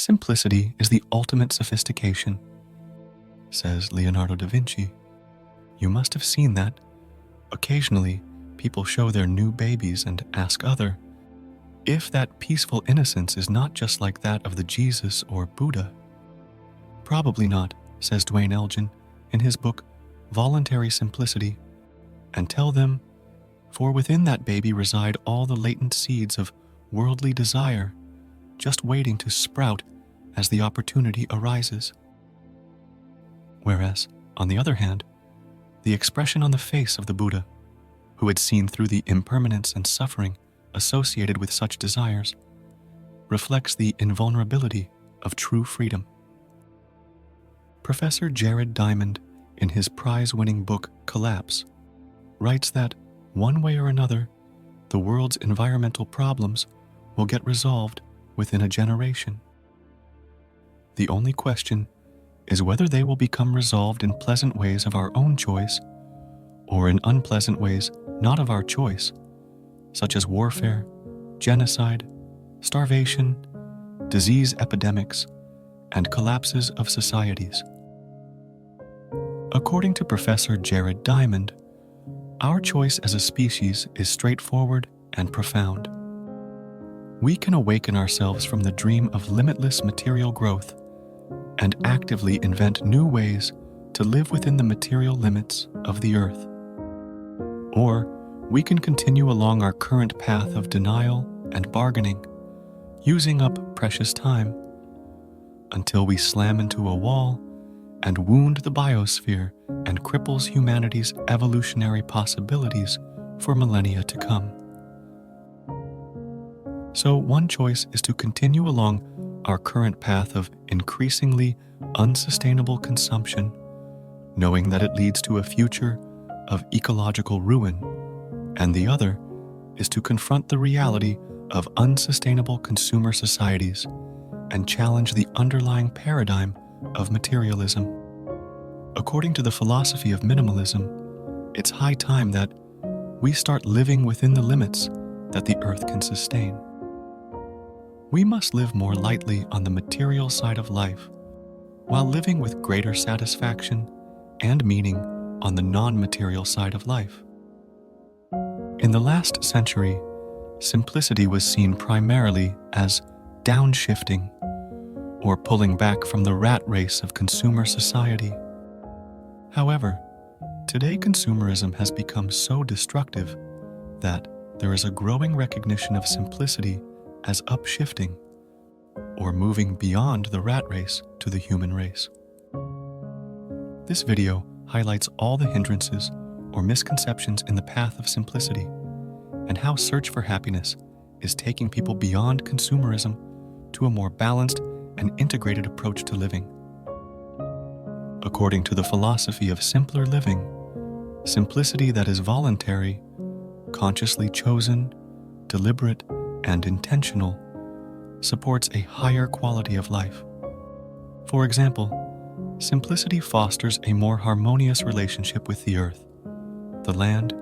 Simplicity is the ultimate sophistication, says Leonardo da Vinci. You must have seen that. Occasionally, people show their new babies and ask if that peaceful innocence is not just like that of the Jesus or Buddha. Probably not, says Dwayne Elgin in his book Voluntary Simplicity, and tell them, for within that baby reside all the latent seeds of worldly desire, just waiting to sprout as the opportunity arises. Whereas, on the other hand, the expression on the face of the Buddha, who had seen through the impermanence and suffering associated with such desires, reflects the invulnerability of true freedom. Professor Jared Diamond, in his prize-winning book Collapse, writes that, one way or another, the world's environmental problems will get resolved within a generation. The only question is whether they will become resolved in pleasant ways of our own choice or in unpleasant ways not of our choice, such as warfare, genocide, starvation, disease epidemics, and collapses of societies. According to Professor Jared Diamond, our choice as a species is straightforward and profound. We can awaken ourselves from the dream of limitless material growth and actively invent new ways to live within the material limits of the earth. Or we can continue along our current path of denial and bargaining, using up precious time, until we slam into a wall and wound the biosphere and cripples humanity's evolutionary possibilities for millennia to come. So one choice is to continue along our current path of increasingly unsustainable consumption, knowing that it leads to a future of ecological ruin, and the other is to confront the reality of unsustainable consumer societies and challenge the underlying paradigm of materialism. According to the philosophy of minimalism, it's high time that we start living within the limits that the earth can sustain. We must live more lightly on the material side of life, while living with greater satisfaction and meaning on the non-material side of life. In the last century, simplicity was seen primarily as downshifting, or pulling back from the rat race of consumer society. However, today consumerism has become so destructive that there is a growing recognition of simplicity as upshifting, or moving beyond the rat race to the human race. This video highlights all the hindrances or misconceptions in the path of simplicity, and how search for happiness is taking people beyond consumerism to a more balanced and integrated approach to living. According to the philosophy of simpler living, simplicity that is voluntary, consciously chosen, deliberate, and intentional supports a higher quality of life. For example, simplicity fosters a more harmonious relationship with the earth, the land,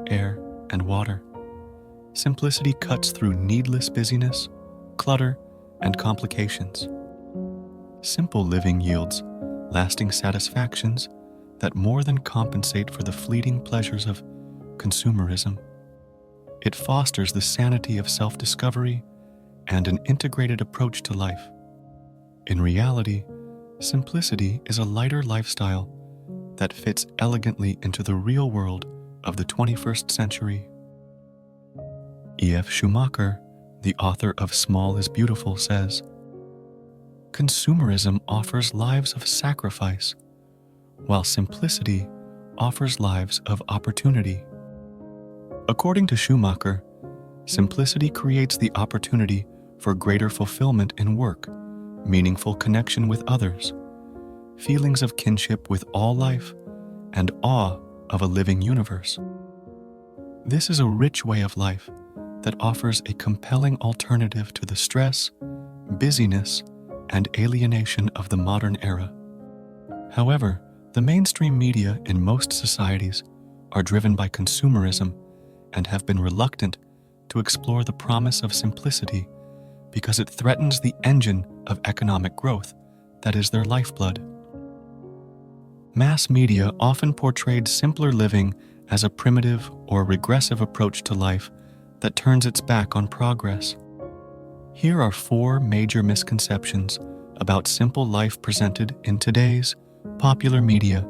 air, and water. Simplicity cuts through needless busyness, clutter, and complications. Simple living yields lasting satisfactions that more than compensate for the fleeting pleasures of consumerism. It fosters the sanity of self-discovery and an integrated approach to life. In reality, simplicity is a lighter lifestyle that fits elegantly into the real world of the 21st century. E.F. Schumacher, the author of Small is Beautiful, says, "Consumerism offers lives of sacrifice, while simplicity offers lives of opportunity." According to Schumacher, simplicity creates the opportunity for greater fulfillment in work, meaningful connection with others, feelings of kinship with all life, and awe of a living universe. This is a rich way of life that offers a compelling alternative to the stress, busyness, and alienation of the modern era. However, the mainstream media in most societies are driven by consumerism and have been reluctant to explore the promise of simplicity because it threatens the engine of economic growth that is their lifeblood. Mass media often portrayed simpler living as a primitive or regressive approach to life that turns its back on progress. Here are 4 major misconceptions about simple life presented in today's popular media.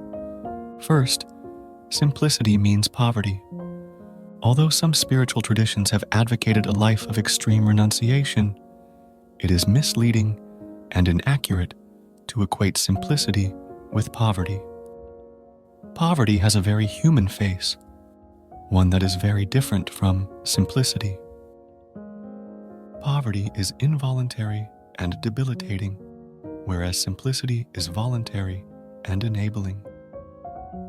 First, simplicity means poverty. Although some spiritual traditions have advocated a life of extreme renunciation, it is misleading and inaccurate to equate simplicity with poverty. Poverty has a very human face, one that is very different from simplicity. Poverty is involuntary and debilitating, whereas simplicity is voluntary and enabling.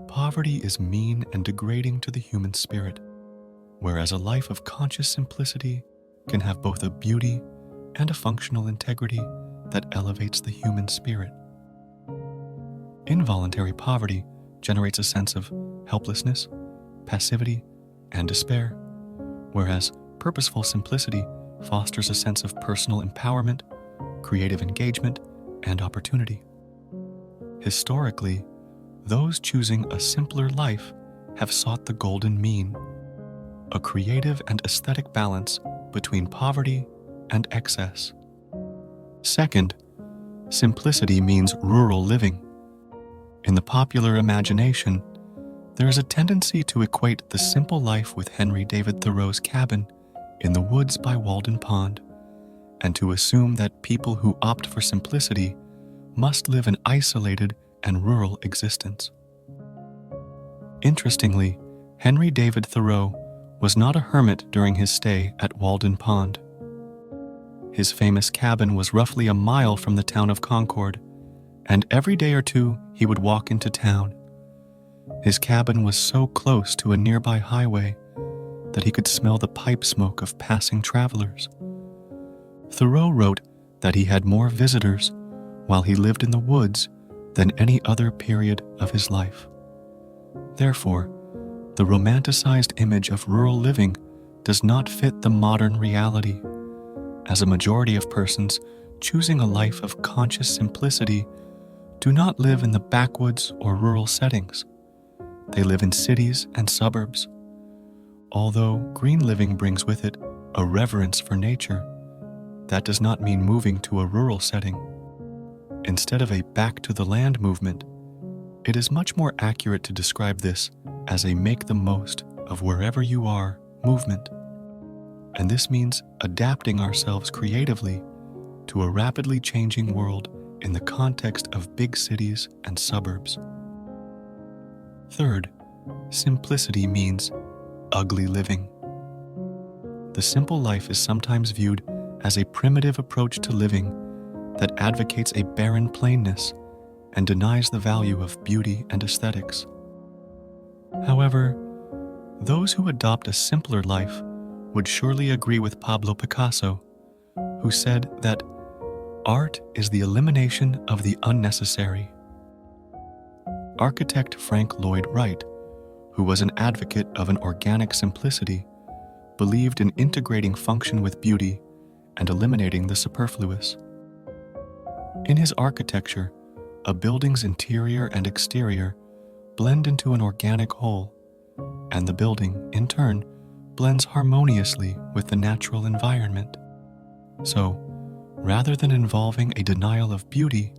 Poverty is mean and degrading to the human spirit, whereas a life of conscious simplicity can have both a beauty and a functional integrity that elevates the human spirit. Involuntary poverty generates a sense of helplessness, passivity, and despair, whereas purposeful simplicity fosters a sense of personal empowerment, creative engagement, and opportunity. Historically, those choosing a simpler life have sought the golden mean, a creative and aesthetic balance between poverty and excess. Second, simplicity means rural living. In the popular imagination, there is a tendency to equate the simple life with Henry David Thoreau's cabin in the woods by Walden Pond, and to assume that people who opt for simplicity must live an isolated and rural existence. Interestingly, Henry David Thoreau was not a hermit during his stay at Walden Pond. His famous cabin was roughly a mile from the town of Concord, and every day or two he would walk into town. His cabin was so close to a nearby highway that he could smell the pipe smoke of passing travelers. Thoreau wrote that he had more visitors while he lived in the woods than any other period of his life. Therefore, the romanticized image of rural living does not fit the modern reality, as a majority of persons choosing a life of conscious simplicity do not live in the backwoods or rural settings. They live in cities and suburbs. Although green living brings with it a reverence for nature, that does not mean moving to a rural setting. Instead of a back to the land movement, it is much more accurate to describe this as a make the most of wherever you are movement. And this means adapting ourselves creatively to a rapidly changing world in the context of big cities and suburbs. Third, simplicity means ugly living. The simple life is sometimes viewed as a primitive approach to living that advocates a barren plainness and denies the value of beauty and aesthetics. However, those who adopt a simpler life would surely agree with Pablo Picasso, who said that art is the elimination of the unnecessary. Architect Frank Lloyd Wright, who was an advocate of an organic simplicity, believed in integrating function with beauty and eliminating the superfluous. In his architecture, a building's interior and exterior blend into an organic whole, and the building, in turn, blends harmoniously with the natural environment. So, rather than involving a denial of beauty,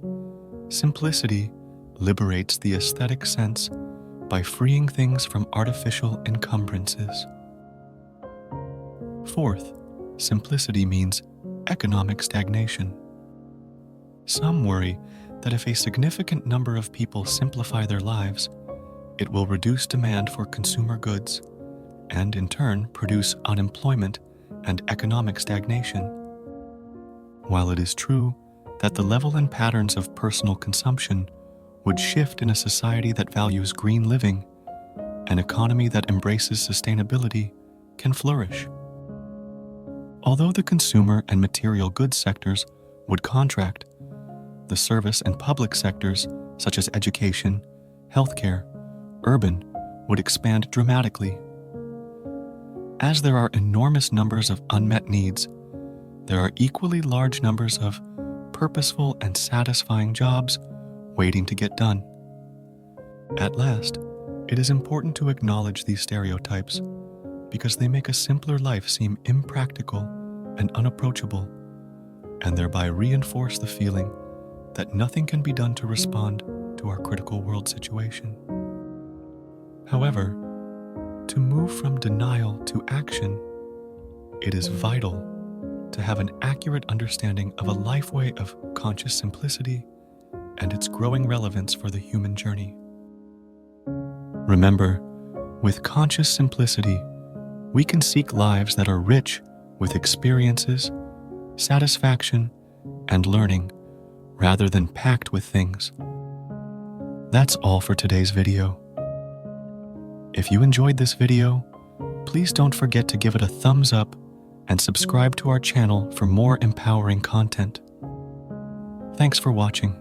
simplicity liberates the aesthetic sense by freeing things from artificial encumbrances. Fourth, simplicity means economic stagnation. Some worry that if a significant number of people simplify their lives, it will reduce demand for consumer goods and in turn produce unemployment and economic stagnation. While it is true that the level and patterns of personal consumption would shift in a society that values green living, an economy that embraces sustainability can flourish. Although the consumer and material goods sectors would contract, the service and public sectors, such as education, healthcare, urban, would expand dramatically. As there are enormous numbers of unmet needs, there are equally large numbers of purposeful and satisfying jobs waiting to get done. At last, it is important to acknowledge these stereotypes because they make a simpler life seem impractical and unapproachable, and thereby reinforce the feeling that nothing can be done to respond to our critical world situation. However, to move from denial to action, it is vital to have an accurate understanding of a life way of conscious simplicity and its growing relevance for the human journey. Remember, with conscious simplicity, we can seek lives that are rich with experiences, satisfaction, and learning, rather than packed with things. That's all for today's video. If you enjoyed this video, please don't forget to give it a thumbs up and subscribe to our channel for more empowering content. Thanks for watching.